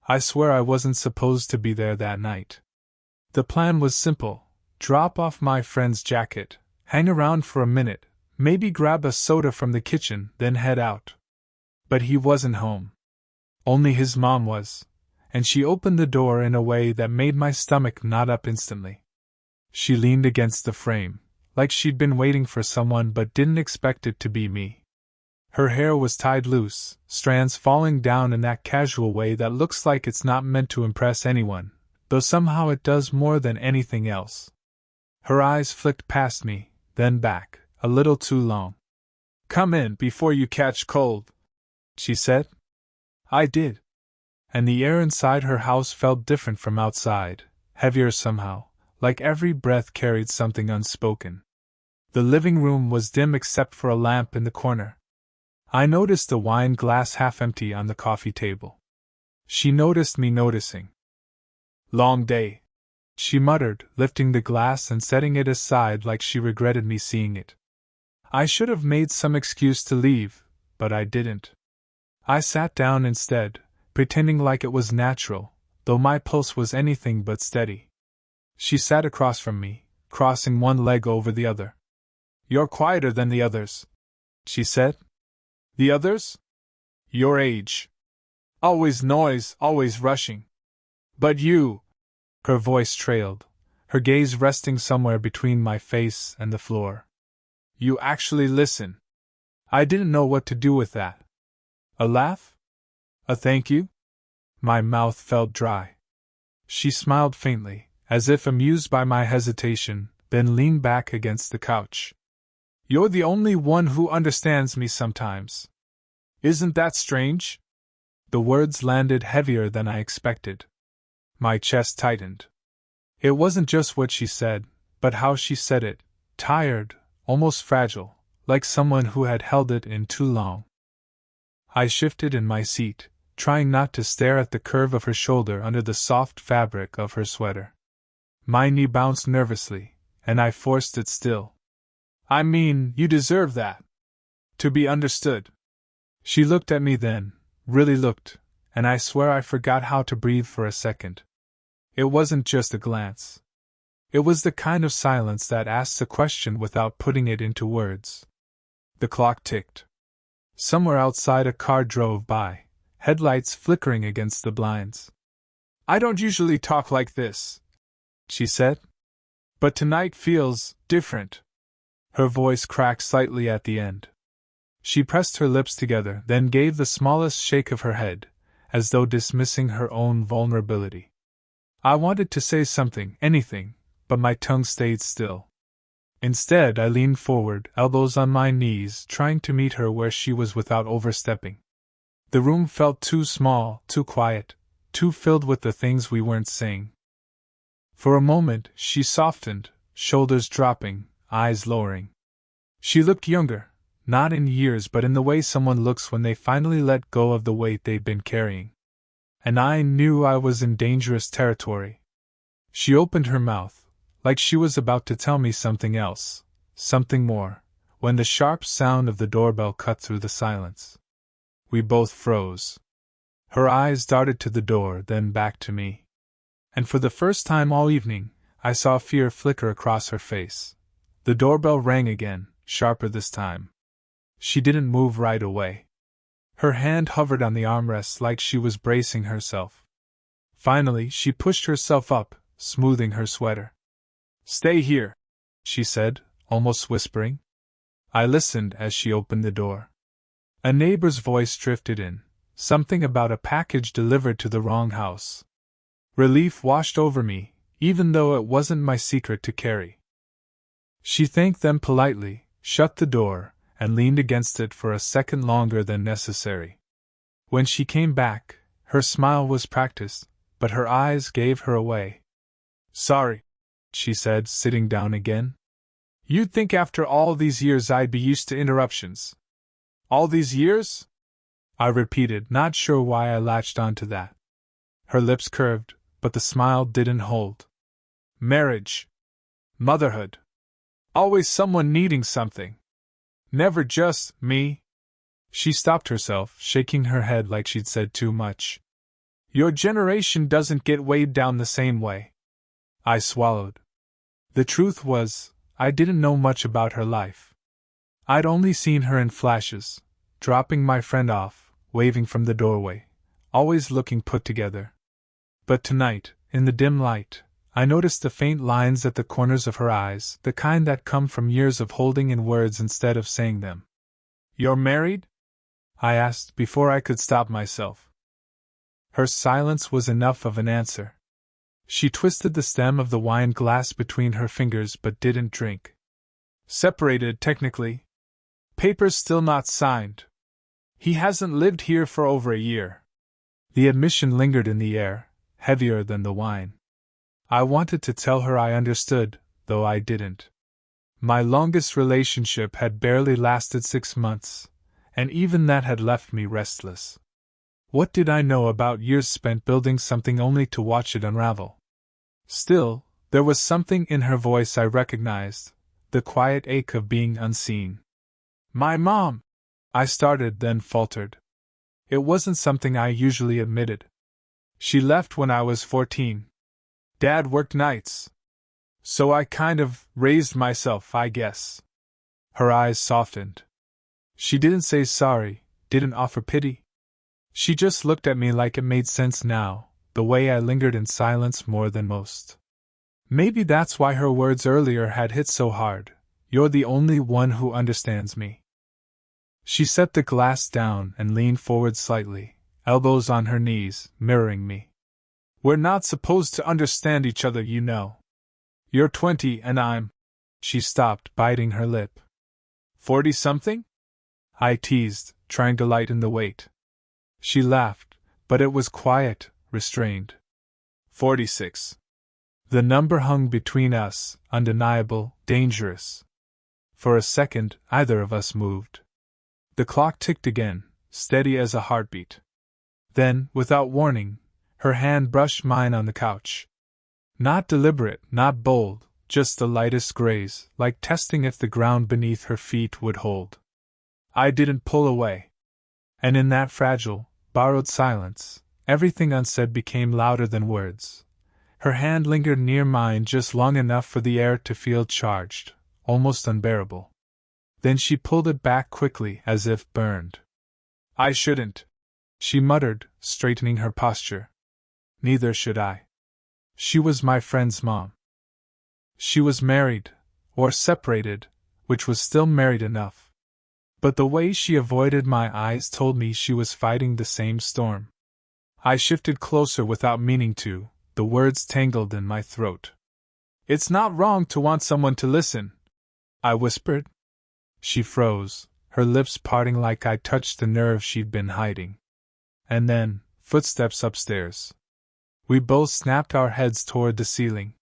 I swear I wasn't supposed to be there that night. The plan was simple: drop off my friend's jacket, hang around for a minute, maybe grab a soda from the kitchen, then head out. But he wasn't home. Only his mom was, and she opened the door in a way that made my stomach knot up instantly. She leaned against the frame, like she'd been waiting for someone but didn't expect it to be me. Her hair was tied loose, strands falling down in that casual way that looks like it's not meant to impress anyone, though somehow it does more than anything else. Her eyes flicked past me, then back, a little too long. "Come in before you catch cold," she said. I did. And the air inside her house felt different from outside, heavier somehow, like every breath carried something unspoken. The living room was dim except for a lamp in the corner. I noticed the wine glass half empty on the coffee table. She noticed me noticing. "Long day," she muttered, lifting the glass and setting it aside like she regretted me seeing it. I should have made some excuse to leave, but I didn't. I sat down instead, pretending like it was natural, though my pulse was anything but steady. She sat across from me, crossing one leg over the other. "You're quieter than the others," she said. "The others?" "Your age. Always noise, always rushing. But you—" Her voice trailed, her gaze resting somewhere between my face and the floor. "You actually listen." I didn't know what to do with that. A laugh? A thank you? My mouth felt dry. She smiled faintly, as if amused by my hesitation, then leaned back against the couch. "You're the only one who understands me sometimes. Isn't that strange?" The words landed heavier than I expected. My chest tightened. It wasn't just what she said, but how she said it, tired, almost fragile, like someone who had held it in too long. I shifted in my seat, trying not to stare at the curve of her shoulder under the soft fabric of her sweater. My knee bounced nervously, and I forced it still. "I mean, you deserve that. To be understood." She looked at me then, really looked, and I swear I forgot how to breathe for a second. It wasn't just a glance. It was the kind of silence that asks a question without putting it into words. The clock ticked. Somewhere outside a car drove by, headlights flickering against the blinds. "I don't usually talk like this," she said. "But tonight feels different." Her voice cracked slightly at the end. She pressed her lips together, then gave the smallest shake of her head, as though dismissing her own vulnerability. I wanted to say something, anything, but my tongue stayed still. Instead, I leaned forward, elbows on my knees, trying to meet her where she was without overstepping. The room felt too small, too quiet, too filled with the things we weren't saying. For a moment, she softened, shoulders dropping, eyes lowering. She looked younger, not in years but in the way someone looks when they finally let go of the weight they've been carrying. And I knew I was in dangerous territory. She opened her mouth, like she was about to tell me something else, something more, when the sharp sound of the doorbell cut through the silence. We both froze. Her eyes darted to the door, then back to me. And for the first time all evening, I saw fear flicker across her face. The doorbell rang again, sharper this time. She didn't move right away. Her hand hovered on the armrest like she was bracing herself. Finally, she pushed herself up, smoothing her sweater. "Stay here," she said, almost whispering. I listened as she opened the door. A neighbor's voice drifted in, something about a package delivered to the wrong house. Relief washed over me, even though it wasn't my secret to carry. She thanked them politely, shut the door, and leaned against it for a second longer than necessary. When she came back, her smile was practiced, but her eyes gave her away. "Sorry," she said, sitting down again. "You'd think after all these years I'd be used to interruptions." "All these years?" I repeated, not sure why I latched onto that. Her lips curved, but the smile didn't hold. "Marriage. Motherhood. Always someone needing something. Never just me." She stopped herself, shaking her head like she'd said too much. Your generation doesn't get weighed down the same way. I swallowed. The truth was, I didn't know much about her life. I'd only seen her in flashes, dropping my friend off, waving from the doorway, always looking put together. But tonight, in the dim light, I noticed the faint lines at the corners of her eyes, the kind that come from years of holding in words instead of saying them. You're married? I asked before I could stop myself. Her silence was enough of an answer. She twisted the stem of the wine glass between her fingers but didn't drink. Separated, technically. Papers still not signed. He hasn't lived here for over a year. The admission lingered in the air, heavier than the wine. I wanted to tell her I understood, though I didn't. My longest relationship had barely lasted 6 months, and even that had left me restless. What did I know about years spent building something only to watch it unravel? Still, there was something in her voice I recognized, the quiet ache of being unseen. My mom! I started, then faltered. It wasn't something I usually admitted. She left when I was 14. Dad worked nights. So I kind of raised myself, I guess. Her eyes softened. She didn't say sorry, didn't offer pity. She just looked at me like it made sense now, the way I lingered in silence more than most. Maybe that's why her words earlier had hit so hard. You're the only one who understands me. She set the glass down and leaned forward slightly, elbows on her knees, mirroring me. We're not supposed to understand each other, you know. You're 20 and I'm... She stopped, biting her lip. 40-something? I teased, trying to lighten the weight. She laughed, but it was quiet, restrained. 46. The number hung between us, undeniable, dangerous. For a second, either of us moved. The clock ticked again, steady as a heartbeat. Then, without warning, her hand brushed mine on the couch. Not deliberate, not bold, just the lightest graze, like testing if the ground beneath her feet would hold. I didn't pull away. And in that fragile, borrowed silence, everything unsaid became louder than words. Her hand lingered near mine just long enough for the air to feel charged, almost unbearable. Then she pulled it back quickly, as if burned. I shouldn't, she muttered, straightening her posture. Neither should I. She was my friend's mom. She was married, or separated, which was still married enough. But the way she avoided my eyes told me she was fighting the same storm. I shifted closer without meaning to, the words tangled in my throat. It's not wrong to want someone to listen, I whispered. She froze, her lips parting like I touched the nerve she'd been hiding. And then, footsteps upstairs. We both snapped our heads toward the ceiling.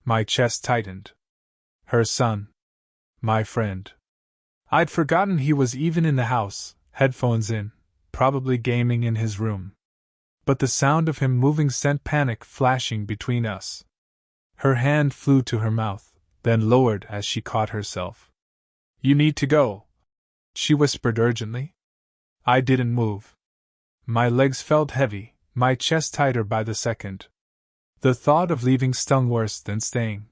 My chest tightened. Her son. My friend. I'd forgotten he was even in the house, headphones in, probably gaming in his room. But the sound of him moving sent panic flashing between us. Her hand flew to her mouth, then lowered as she caught herself. You need to go, she whispered urgently. I didn't move. My legs felt heavy, my chest tighter by the second. The thought of leaving stung worse than staying.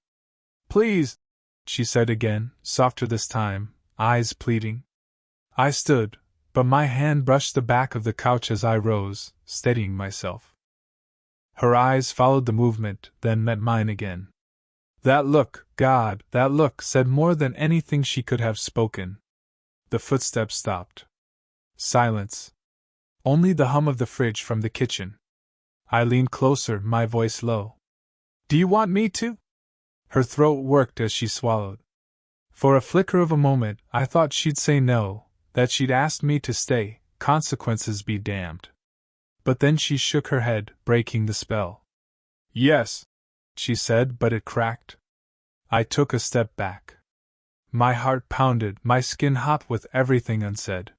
Please, she said again, softer this time, eyes pleading. I stood, but my hand brushed the back of the couch as I rose, steadying myself. Her eyes followed the movement, then met mine again. That look, God, that look said more than anything she could have spoken. The footsteps stopped. Silence. Only the hum of the fridge from the kitchen. I leaned closer, my voice low. Do you want me to? Her throat worked as she swallowed. For a flicker of a moment, I thought she'd say no, that she'd asked me to stay, consequences be damned. But then she shook her head, breaking the spell. Yes, she said, but it cracked. I took a step back. My heart pounded, my skin hot with everything unsaid.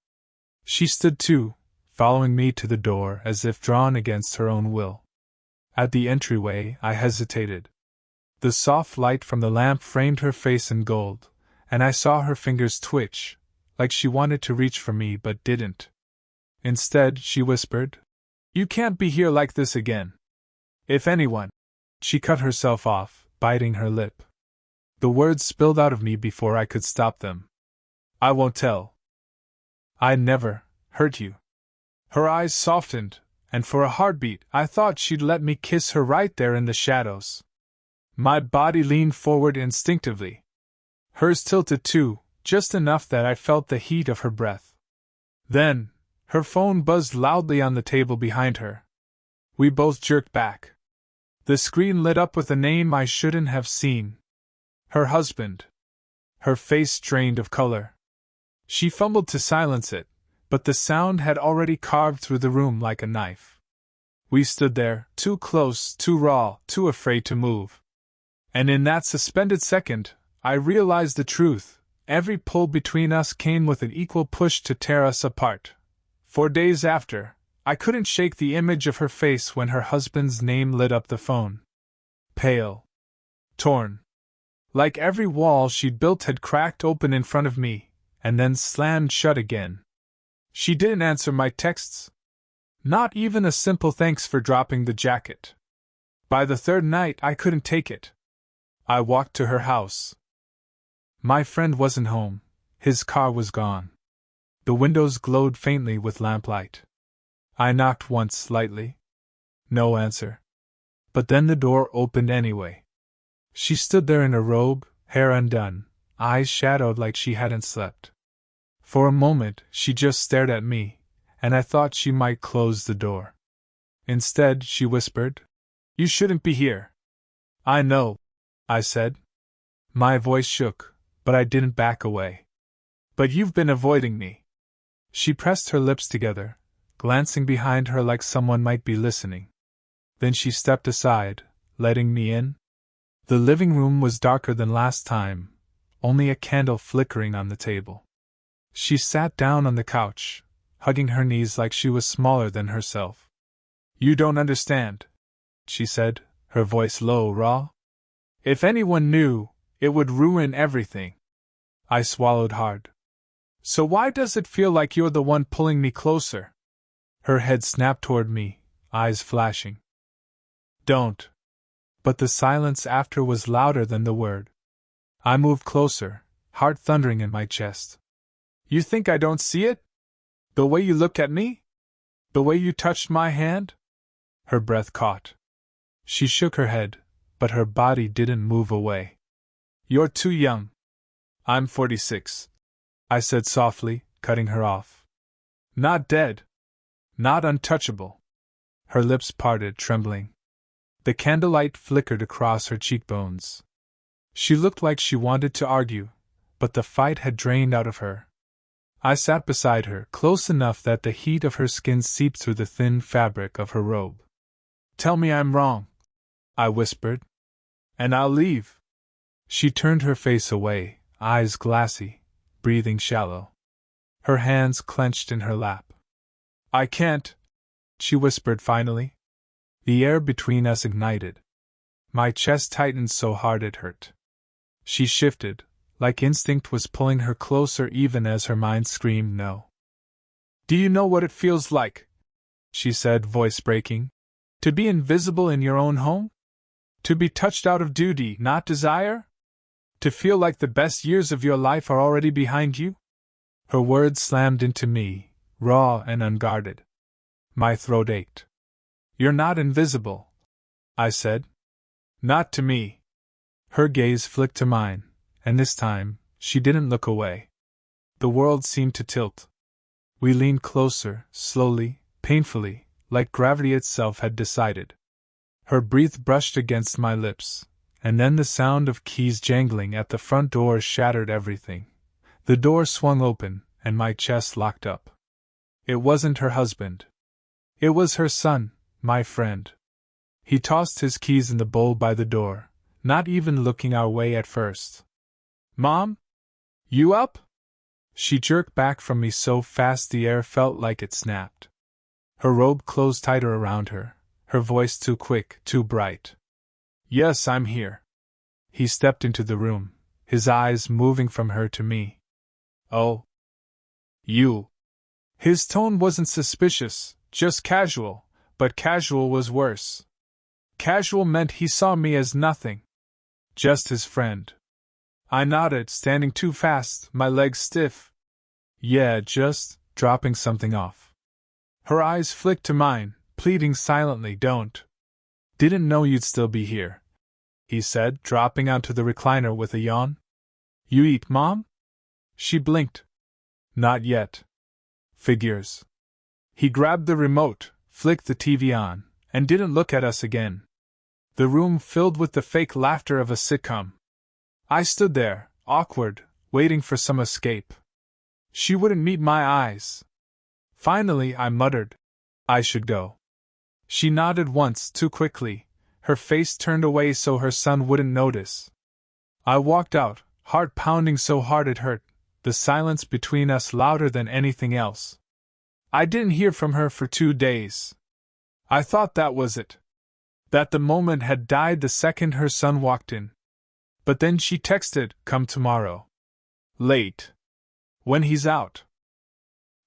She stood too, following me to the door as if drawn against her own will. At the entryway, I hesitated. The soft light from the lamp framed her face in gold, and I saw her fingers twitch, like she wanted to reach for me but didn't. Instead, she whispered, You can't be here like this again. If anyone. She cut herself off, biting her lip. The words spilled out of me before I could stop them. I won't tell. I never hurt you. Her eyes softened, and for a heartbeat I thought she'd let me kiss her right there in the shadows. My body leaned forward instinctively. Hers tilted too, just enough that I felt the heat of her breath. Then, her phone buzzed loudly on the table behind her. We both jerked back. The screen lit up with a name I shouldn't have seen. Her husband. Her face drained of color. She fumbled to silence it, but the sound had already carved through the room like a knife. We stood there, too close, too raw, too afraid to move. And in that suspended second, I realized the truth. Every pull between us came with an equal push to tear us apart. For days after, I couldn't shake the image of her face when her husband's name lit up the phone. Pale. Torn. Like every wall she'd built had cracked open in front of me, and then slammed shut again. She didn't answer my texts. Not even a simple thanks for dropping the jacket. By the third night I couldn't take it. I walked to her house. My friend wasn't home. His car was gone. The windows glowed faintly with lamplight. I knocked once lightly. No answer. But then the door opened anyway. She stood there in her robe, hair undone, eyes shadowed like she hadn't slept. For a moment she just stared at me, and I thought she might close the door. Instead, she whispered, "You shouldn't be here." "I know," I said. My voice shook, but I didn't back away. "But you've been avoiding me." She pressed her lips together, glancing behind her like someone might be listening. Then she stepped aside, letting me in. The living room was darker than last time, only a candle flickering on the table. She sat down on the couch, hugging her knees like she was smaller than herself. "You don't understand," she said, her voice low, raw. "If anyone knew, it would ruin everything." I swallowed hard. "So why does it feel like you're the one pulling me closer?" Her head snapped toward me, eyes flashing. "Don't." But the silence after was louder than the word. I moved closer, heart thundering in my chest. "You think I don't see it? The way you look at me? The way you touched my hand?" Her breath caught. She shook her head, but her body didn't move away. "You're too young." "I'm 46. I said softly, cutting her off. "Not dead. Not untouchable." Her lips parted, trembling. The candlelight flickered across her cheekbones. She looked like she wanted to argue, but the fight had drained out of her. I sat beside her, close enough that the heat of her skin seeped through the thin fabric of her robe. "Tell me I'm wrong," I whispered, "and I'll leave." She turned her face away, eyes glassy, breathing shallow. Her hands clenched in her lap. "I can't," she whispered finally. The air between us ignited. My chest tightened so hard it hurt. She shifted, like instinct was pulling her closer even as her mind screamed no. "Do you know what it feels like?" she said, voice breaking. "To be invisible in your own home? To be touched out of duty, not desire? To feel like the best years of your life are already behind you?" Her words slammed into me, raw and unguarded. My throat ached. "You're not invisible," I said. "Not to me." Her gaze flicked to mine, and this time, she didn't look away. The world seemed to tilt. We leaned closer, slowly, painfully, like gravity itself had decided. Her breath brushed against my lips, and then the sound of keys jangling at the front door shattered everything. The door swung open, and my chest locked up. It wasn't her husband. It was her son, my friend. He tossed his keys in the bowl by the door, not even looking our way at first. "Mom? You up?" She jerked back from me so fast the air felt like it snapped. Her robe closed tighter around her, her voice too quick, too bright. "Yes, I'm here." He stepped into the room, his eyes moving from her to me. "Oh. You." His tone wasn't suspicious, just casual, but casual was worse. Casual meant he saw me as nothing. Just his friend. I nodded, standing too fast, my legs stiff. Yeah, just dropping something off. Her eyes flicked to mine, pleading silently, don't. Didn't know you'd still be here, he said, dropping onto the recliner with a yawn. You eat, Mom? She blinked. Not yet. Figures. He grabbed the remote, flicked the TV on, and didn't look at us again. The room filled with the fake laughter of a sitcom. I stood there, awkward, waiting for some escape. She wouldn't meet my eyes. Finally, I muttered, I should go. She nodded once, too quickly, her face turned away so her son wouldn't notice. I walked out, heart pounding so hard it hurt, the silence between us louder than anything else. I didn't hear from her for 2 days. I thought that was it. That the moment had died the second her son walked in. But then she texted, come tomorrow. Late. When he's out.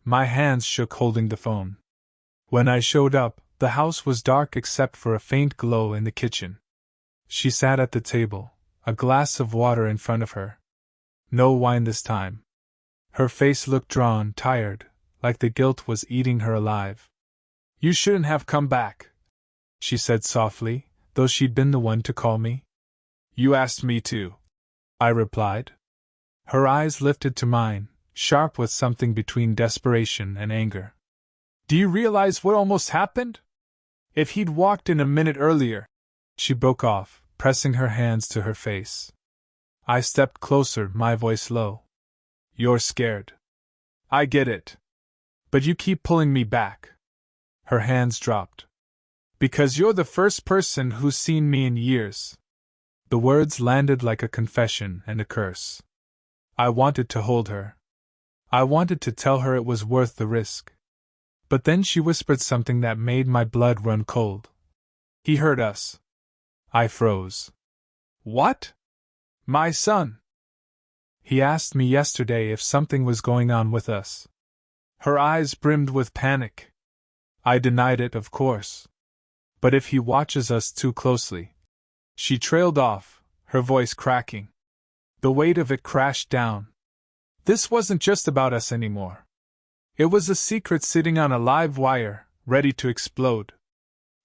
My hands shook holding the phone. When I showed up, the house was dark except for a faint glow in the kitchen. She sat at the table, a glass of water in front of her. No wine this time. Her face looked drawn, tired, like the guilt was eating her alive. You shouldn't have come back, she said softly, though she'd been the one to call me. You asked me to, I replied. Her eyes lifted to mine, sharp with something between desperation and anger. Do you realize what almost happened? If he'd walked in a minute earlier, she broke off, pressing her hands to her face. I stepped closer, my voice low. You're scared. I get it. But you keep pulling me back. Her hands dropped. Because you're the first person who's seen me in years. The words landed like a confession and a curse. I wanted to hold her. I wanted to tell her it was worth the risk. But then she whispered something that made my blood run cold. He heard us. I froze. What? My son. He asked me yesterday if something was going on with us. Her eyes brimmed with panic. I denied it, of course. But if he watches us too closely. She trailed off, her voice cracking. The weight of it crashed down. This wasn't just about us anymore. It was a secret sitting on a live wire, ready to explode.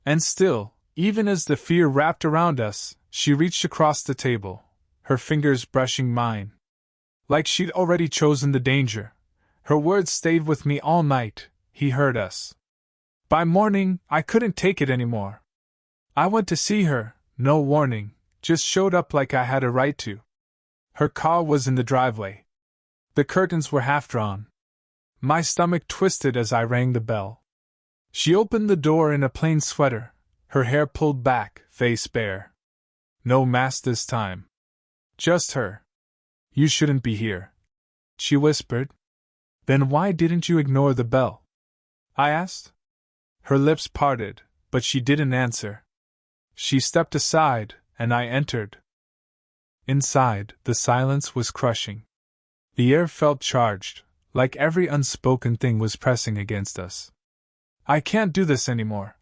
And still, even as the fear wrapped around us, she reached across the table, her fingers brushing mine. Like she'd already chosen the danger. Her words stayed with me all night. He heard us. By morning, I couldn't take it anymore. I went to see her, no warning, just showed up like I had a right to. Her car was in the driveway. The curtains were half drawn. My stomach twisted as I rang the bell. She opened the door in a plain sweater, her hair pulled back, face bare. No mask this time. Just her. You shouldn't be here, she whispered. Then why didn't you ignore the bell? I asked. Her lips parted, but she didn't answer. She stepped aside, and I entered. Inside, the silence was crushing. The air felt charged, like every unspoken thing was pressing against us. I can't do this anymore,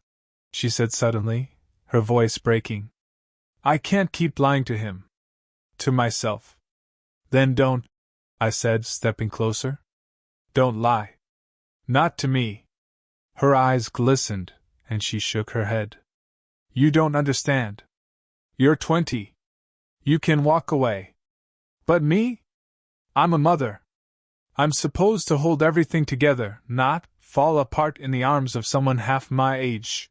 she said suddenly, her voice breaking. I can't keep lying to him. To myself. Then don't, I said, stepping closer. Don't lie. Not to me. Her eyes glistened, and she shook her head. You don't understand. You're 20. You can walk away. But me? I'm a mother. I'm supposed to hold everything together, not fall apart in the arms of someone half my age.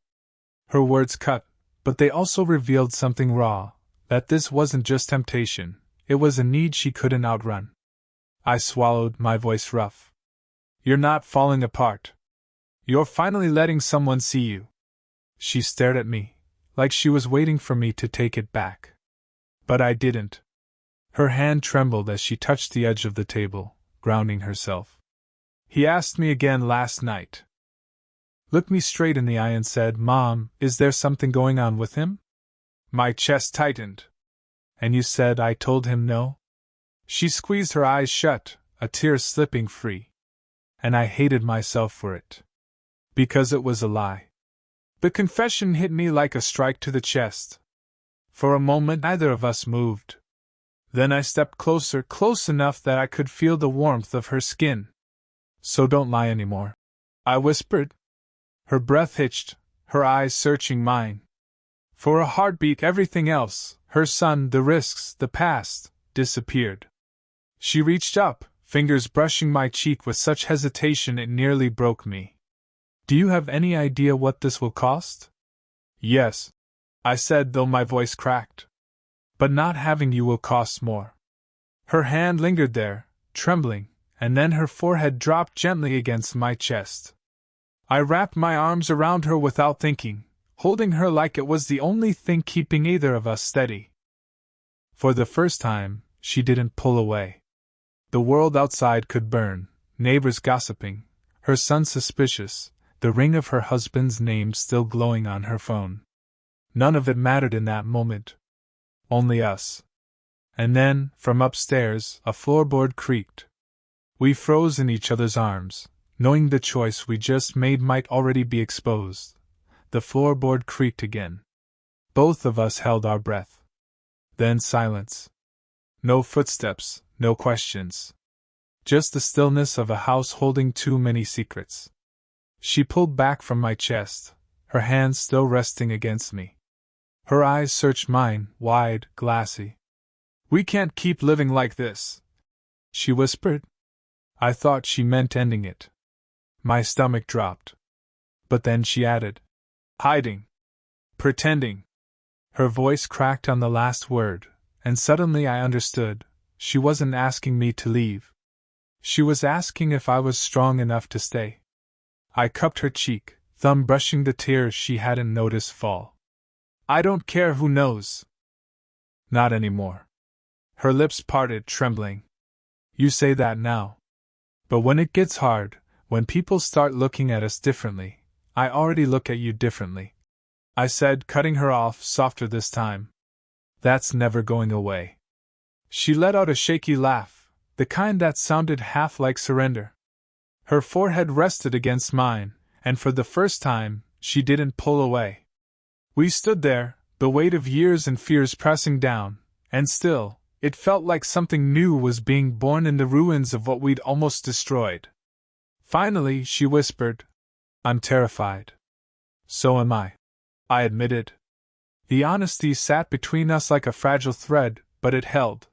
Her words cut, but they also revealed something raw, that this wasn't just temptation, it was a need she couldn't outrun. I swallowed, my voice rough. You're not falling apart. You're finally letting someone see you. She stared at me, like she was waiting for me to take it back. But I didn't. Her hand trembled as she touched the edge of the table, grounding herself. He asked me again last night. Looked me straight in the eye and said, Mom, is there something going on with him? My chest tightened. And you said I told him no? She squeezed her eyes shut, a tear slipping free. And I hated myself for it. Because it was a lie. The confession hit me like a strike to the chest. For a moment neither of us moved. Then I stepped closer, close enough that I could feel the warmth of her skin. "So don't lie anymore," I whispered. Her breath hitched, her eyes searching mine. For a heartbeat, everything else, her son, the risks, the past, disappeared. She reached up, fingers brushing my cheek with such hesitation it nearly broke me. "Do you have any idea what this will cost?" "Yes," I said, though my voice cracked. "But not having you will cost more." Her hand lingered there, trembling, and then her forehead dropped gently against my chest. I wrapped my arms around her without thinking, holding her like it was the only thing keeping either of us steady. For the first time, she didn't pull away. The world outside could burn, neighbors gossiping, her son suspicious, the ring of her husband's name still glowing on her phone. None of it mattered in that moment. Only us. And then, from upstairs, a floorboard creaked. We froze in each other's arms, knowing the choice we just made might already be exposed. The floorboard creaked again. Both of us held our breath. Then silence. No footsteps, no questions. Just the stillness of a house holding too many secrets. She pulled back from my chest, her hands still resting against me. Her eyes searched mine, wide, glassy. "We can't keep living like this," she whispered. I thought she meant ending it. My stomach dropped. But then she added, "Hiding. Pretending." Her voice cracked on the last word, and suddenly I understood. She wasn't asking me to leave. She was asking if I was strong enough to stay. I cupped her cheek, thumb brushing the tears she hadn't noticed fall. "I don't care who knows." "Not anymore." Her lips parted, trembling. "You say that now. But when it gets hard, when people start looking at us differently, I already look at you differently," I said, cutting her off, softer this time. "That's never going away." She let out a shaky laugh, the kind that sounded half like surrender. Her forehead rested against mine, and for the first time, she didn't pull away. We stood there, the weight of years and fears pressing down, and still, it felt like something new was being born in the ruins of what we'd almost destroyed. Finally, she whispered, "I'm terrified." "So am I admitted. The honesty sat between us like a fragile thread, but it held.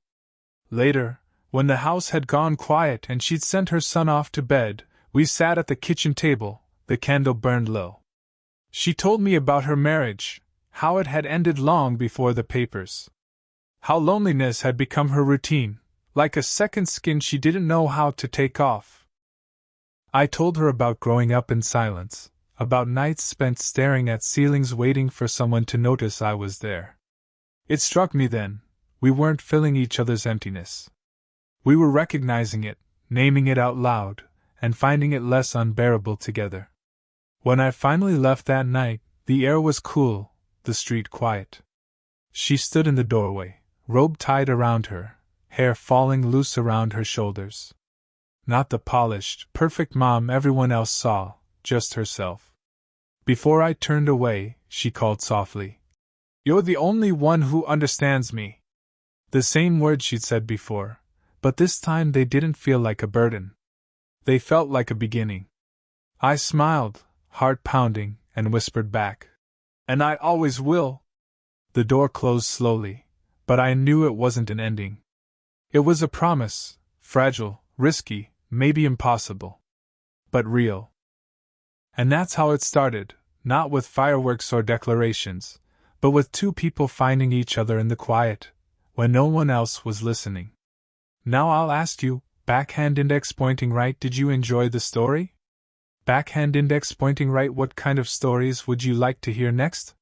Later, when the house had gone quiet and she'd sent her son off to bed, we sat at the kitchen table, the candle burned low. She told me about her marriage, how it had ended long before the papers. How loneliness had become her routine, like a second skin she didn't know how to take off. I told her about growing up in silence, about nights spent staring at ceilings waiting for someone to notice I was there. It struck me then, we weren't filling each other's emptiness. We were recognizing it, naming it out loud, and finding it less unbearable together. When I finally left that night, the air was cool, the street quiet. She stood in the doorway, robe tied around her, hair falling loose around her shoulders. Not the polished, perfect mom everyone else saw, just herself. Before I turned away, she called softly, "You're the only one who understands me." The same words she'd said before, but this time they didn't feel like a burden. They felt like a beginning. I smiled, heart pounding, and whispered back, "And I always will." The door closed slowly, but I knew it wasn't an ending. It was a promise, fragile, risky, maybe impossible. But real. And that's how it started, not with fireworks or declarations, but with two people finding each other in the quiet, when no one else was listening. Now I'll ask you, backhand index pointing right, did you enjoy the story? Backhand index pointing right, what kind of stories would you like to hear next?